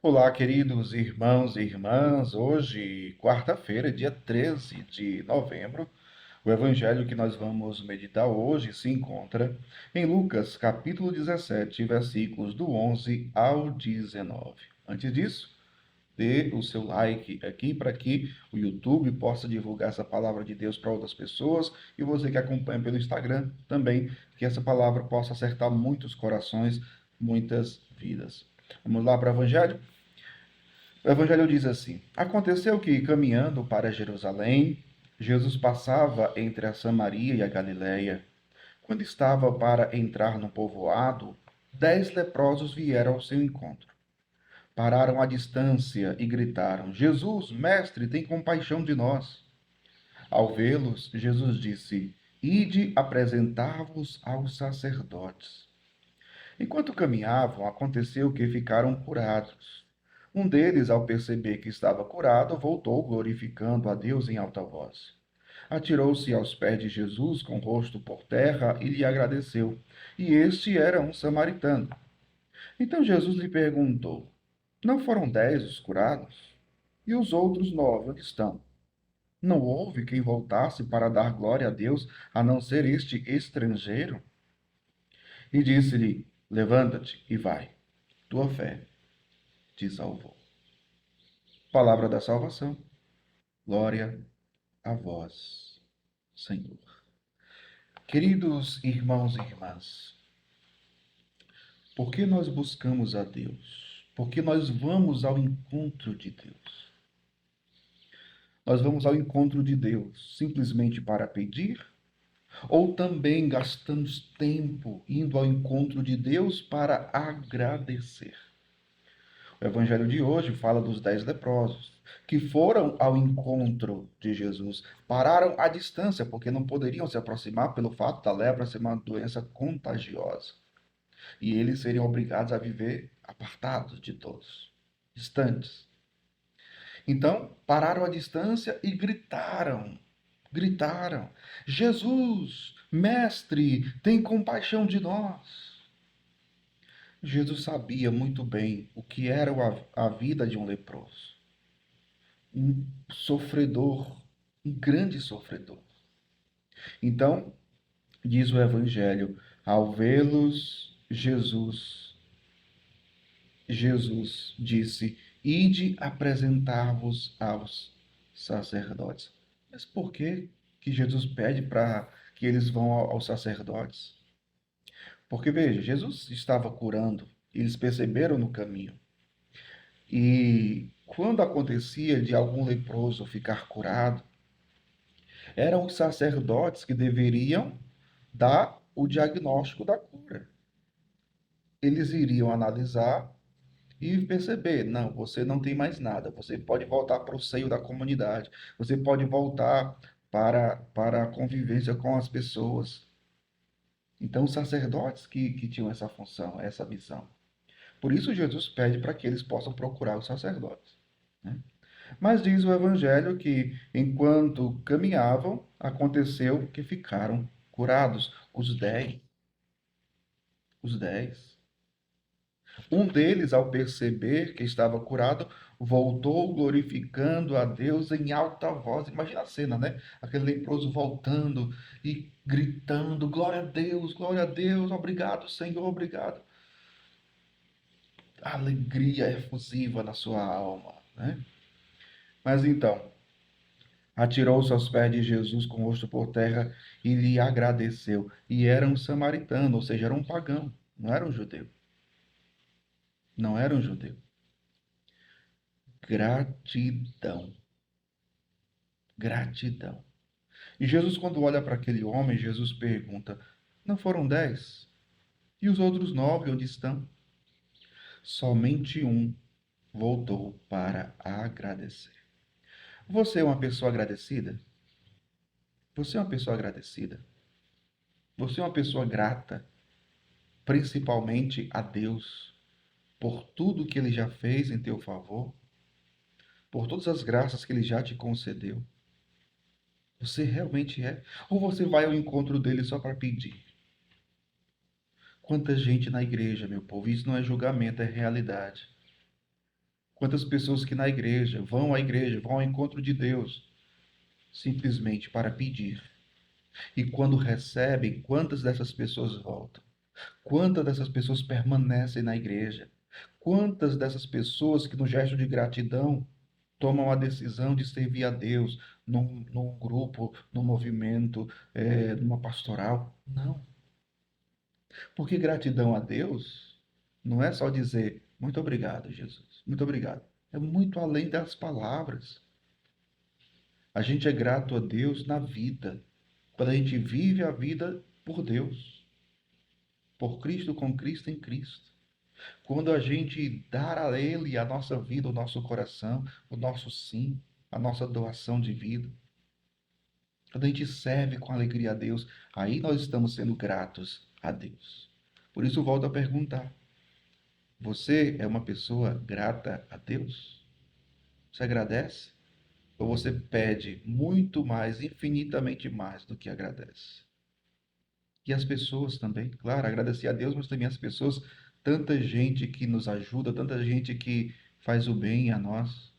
Olá, queridos irmãos e irmãs. Hoje, quarta-feira, dia 13 de novembro, o evangelho que nós vamos meditar hoje se encontra em Lucas, capítulo 17, versículos do 11 ao 19. Antes disso, dê o seu like aqui para que o YouTube possa divulgar essa palavra de Deus para outras pessoas e você que acompanha pelo Instagram também, que essa palavra possa acertar muitos corações, muitas vidas. Vamos lá para o evangelho? O Evangelho diz assim: Aconteceu que, caminhando para Jerusalém, Jesus passava entre a Samaria e a Galiléia. Quando estava para entrar no povoado, 10 leprosos vieram ao seu encontro. Pararam à distância e gritaram: Jesus, mestre, tem compaixão de nós. Ao vê-los, Jesus disse: Ide apresentar-vos aos sacerdotes. Enquanto caminhavam, aconteceu que ficaram curados. Um deles, ao perceber que estava curado, voltou glorificando a Deus em alta voz. Atirou-se aos pés de Jesus com o rosto por terra e lhe agradeceu. E este era um samaritano. Então Jesus lhe perguntou: Não foram 10 os curados? E os outros 9 onde estão? Não houve quem voltasse para dar glória a Deus, a não ser este estrangeiro? E disse-lhe: Levanta-te e vai. Tua fé te salvou. Palavra da salvação. Glória a vós, Senhor. Queridos irmãos e irmãs, por que nós buscamos a Deus? Por que nós vamos ao encontro de Deus? Nós vamos ao encontro de Deus simplesmente para pedir? Ou também gastamos tempo indo ao encontro de Deus para agradecer? O evangelho de hoje fala dos 10 leprosos, que foram ao encontro de Jesus, pararam à distância, porque não poderiam se aproximar pelo fato da lepra ser uma doença contagiosa. E eles seriam obrigados a viver apartados de todos, distantes. Então, pararam à distância e gritaram: Jesus, mestre, tem compaixão de nós. Jesus sabia muito bem o que era a vida de um leproso. Um sofredor, um grande sofredor. Então, diz o Evangelho, ao vê-los, Jesus disse: Ide apresentar-vos aos sacerdotes. Mas por que Jesus pede para que eles vão aos sacerdotes? Porque, veja, Jesus estava curando, eles perceberam no caminho. E quando acontecia de algum leproso ficar curado, eram os sacerdotes que deveriam dar o diagnóstico da cura. Eles iriam analisar e perceber, não, você não tem mais nada, você pode voltar para o seio da comunidade, você pode voltar para a convivência com as pessoas. Então, os sacerdotes que tinham essa função, essa missão. Por isso, Jesus pede para que eles possam procurar os sacerdotes, né? Mas diz o Evangelho que, enquanto caminhavam, aconteceu que ficaram curados. Os 10. Os 10. Um deles, ao perceber que estava curado, voltou glorificando a Deus em alta voz. Imagina a cena, né? Aquele leproso voltando e gritando: glória a Deus, obrigado, Senhor, obrigado. A alegria efusiva na sua alma, né? Mas então, atirou-se aos pés de Jesus com o rosto por terra e lhe agradeceu. E era um samaritano, ou seja, era um pagão, não era um judeu. Não era um judeu. Gratidão. Gratidão. E Jesus, quando olha para aquele homem, Jesus pergunta: Não foram 10? E os outros 9 onde estão? Somente um voltou para agradecer. Você é uma pessoa agradecida? Você é uma pessoa agradecida? Você é uma pessoa grata, principalmente a Deus, por tudo que Ele já fez em teu favor, por todas as graças que Ele já te concedeu? Você realmente é? Ou você vai ao encontro dele só para pedir? Quanta gente na igreja, meu povo, isso não é julgamento, é realidade. Quantas pessoas que na igreja, vão à igreja, vão ao encontro de Deus, simplesmente para pedir. E quando recebem, quantas dessas pessoas voltam? Quantas dessas pessoas permanecem na igreja? Quantas dessas pessoas que, no gesto de gratidão, tomam a decisão de servir a Deus num grupo, num movimento, numa pastoral? Não. Porque gratidão a Deus não é só dizer muito obrigado, Jesus, muito obrigado. É muito além das palavras. A gente é grato a Deus na vida, quando a gente vive a vida por Deus, por Cristo, com Cristo, em Cristo. Quando a gente dar a Ele a nossa vida, o nosso coração, o nosso sim, a nossa doação de vida. Quando a gente serve com alegria a Deus, aí nós estamos sendo gratos a Deus. Por isso, volto a perguntar: você é uma pessoa grata a Deus? Você agradece? Ou você pede muito mais, infinitamente mais do que agradece? E as pessoas também, claro, agradecer a Deus, mas também as pessoas, tanta gente que nos ajuda, tanta gente que faz o bem a nós.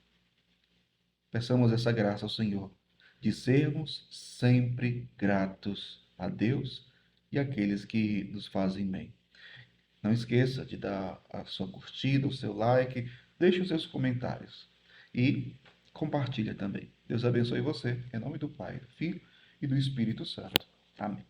Peçamos essa graça ao Senhor, de sermos sempre gratos a Deus e àqueles que nos fazem bem. Não esqueça de dar a sua curtida, o seu like, deixe os seus comentários e compartilha também. Deus abençoe você, em nome do Pai, do Filho e do Espírito Santo. Amém.